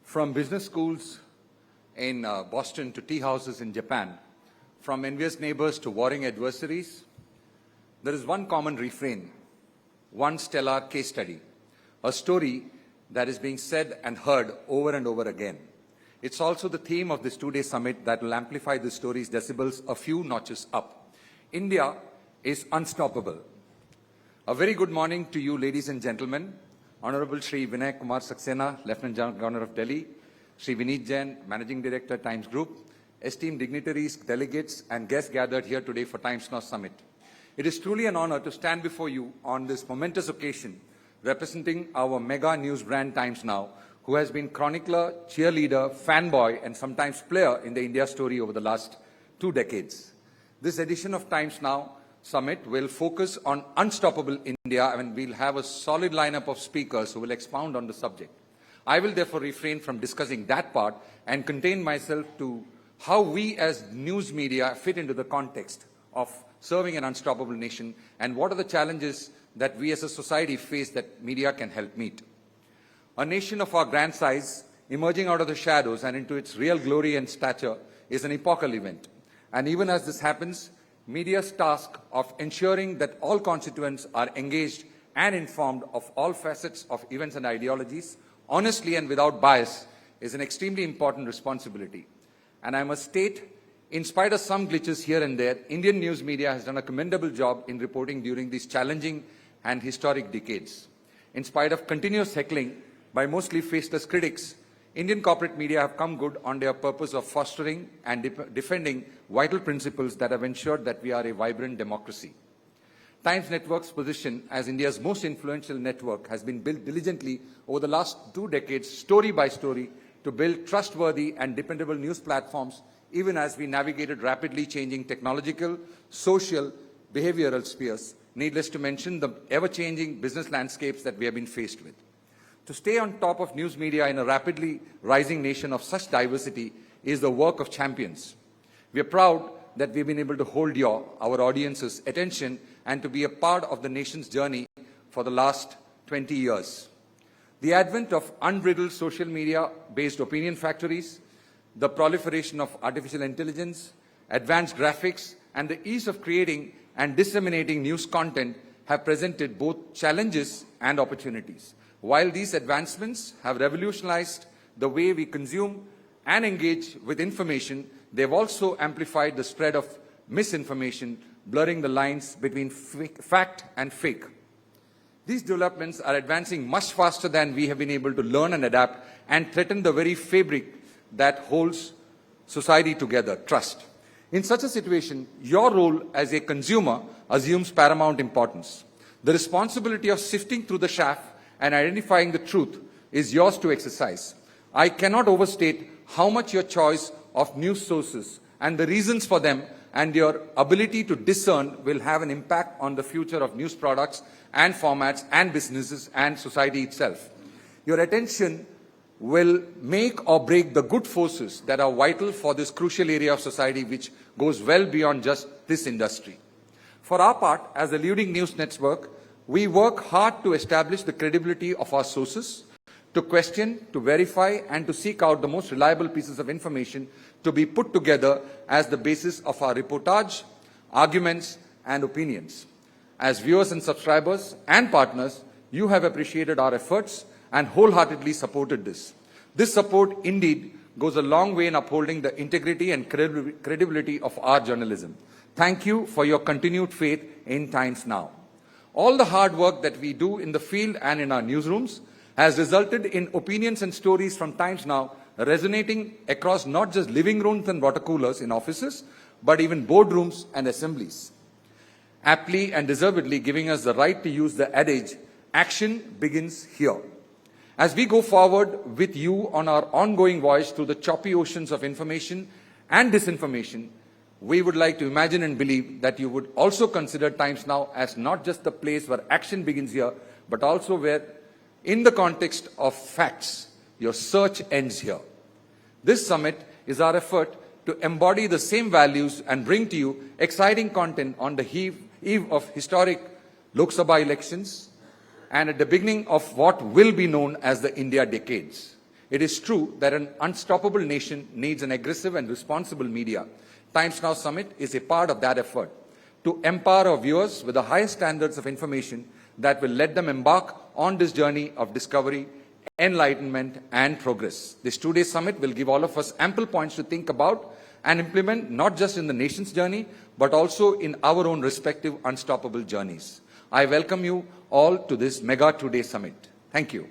From business schools in Boston to tea houses in Japan, from envious neighbors to warring adversaries, there is one common refrain, one stellar case study, a story that is being said and heard over and over again. It's also the theme of this two-day summit that will amplify the story's decibels a few notches up. India is unstoppable. A very good morning to you, ladies and gentlemen. Honorable Shri Vinay Kumar Saxena, Lieutenant Governor of Delhi, Shri Vineet Jain, Managing Director, Times Group, esteemed dignitaries, delegates, and guests gathered here today for Times Now Summit. It is truly an honor to stand before you on this momentous occasion, representing our mega news brand Times Now, who has been chronicler, cheerleader, fanboy, and sometimes player in the India story over the last 2 decades. This edition of Times Now Summit will focus on unstoppable India, and we'll have a solid lineup of speakers who will expound on the subject. I will therefore refrain from discussing that part and contain myself to how we as news media fit into the context of serving an unstoppable nation and what are the challenges that we as a society face that media can help meet. A nation of our grand size, emerging out of the shadows and into its real glory and stature, is an epochal event. And even as this happens, media's task of ensuring that all constituents are engaged and informed of all facets of events and ideologies, honestly and without bias, is an extremely important responsibility. And I must state, in spite of some glitches here and there, Indian news media has done a commendable job in reporting during these challenging and historic decades. In spite of continuous heckling by mostly faceless critics, Indian corporate media have come good on their purpose of fostering and defending vital principles that have ensured that we are a vibrant democracy. Times Network's position as India's most influential network has been built diligently over the last 2 decades, story by story, to build trustworthy and dependable news platforms, even as we navigated rapidly changing technological, social, behavioral spheres, needless to mention the ever-changing business landscapes that we have been faced with. To stay on top of news media in a rapidly rising nation of such diversity is the work of champions. We are proud that we've been able to hold our audience's attention and to be a part of the nation's journey for the last 20 years. The advent of unbridled social media-based opinion factories, the proliferation of artificial intelligence, advanced graphics, and the ease of creating and disseminating news content have presented both challenges and opportunities. While these advancements have revolutionized the way we consume and engage with information, they've also amplified the spread of misinformation, blurring the lines between fact and fake. These developments are advancing much faster than we have been able to learn and adapt, and threaten the very fabric that holds society together, trust. In such a situation, your role as a consumer assumes paramount importance. The responsibility of sifting through the chaff and identifying the truth is yours to exercise. I cannot overstate how much your choice of news sources and the reasons for them and your ability to discern will have an impact on the future of news products and formats and businesses and society itself. Your attention will make or break the good forces that are vital for this crucial area of society, which goes well beyond just this industry. For our part, as a leading news network, we work hard to establish the credibility of our sources, to question, to verify, and to seek out the most reliable pieces of information to be put together as the basis of our reportage, arguments, and opinions. As viewers and subscribers and partners, you have appreciated our efforts and wholeheartedly supported this. This support indeed goes a long way in upholding the integrity and credibility of our journalism. Thank you for your continued faith in Times Now. All the hard work that we do in the field and in our newsrooms has resulted in opinions and stories from Times Now resonating across not just living rooms and water coolers in offices, but even boardrooms and assemblies, aptly and deservedly giving us the right to use the adage, action begins here. As we go forward with you on our ongoing voyage through the choppy oceans of information and disinformation, we would like to imagine and believe that you would also consider Times Now as not just the place where action begins here, but also where, in the context of facts, your search ends here. This summit is our effort to embody the same values and bring to you exciting content on the eve of historic Lok Sabha elections and at the beginning of what will be known as the India decades. It is true that an unstoppable nation needs an aggressive and responsible media. Times Now Summit is a part of that effort to empower our viewers with the highest standards of information that will let them embark on this journey of discovery, enlightenment, and progress. This two-day summit will give all of us ample points to think about and implement, not just in the nation's journey, but also in our own respective unstoppable journeys. I welcome you all to this mega two-day summit. Thank you.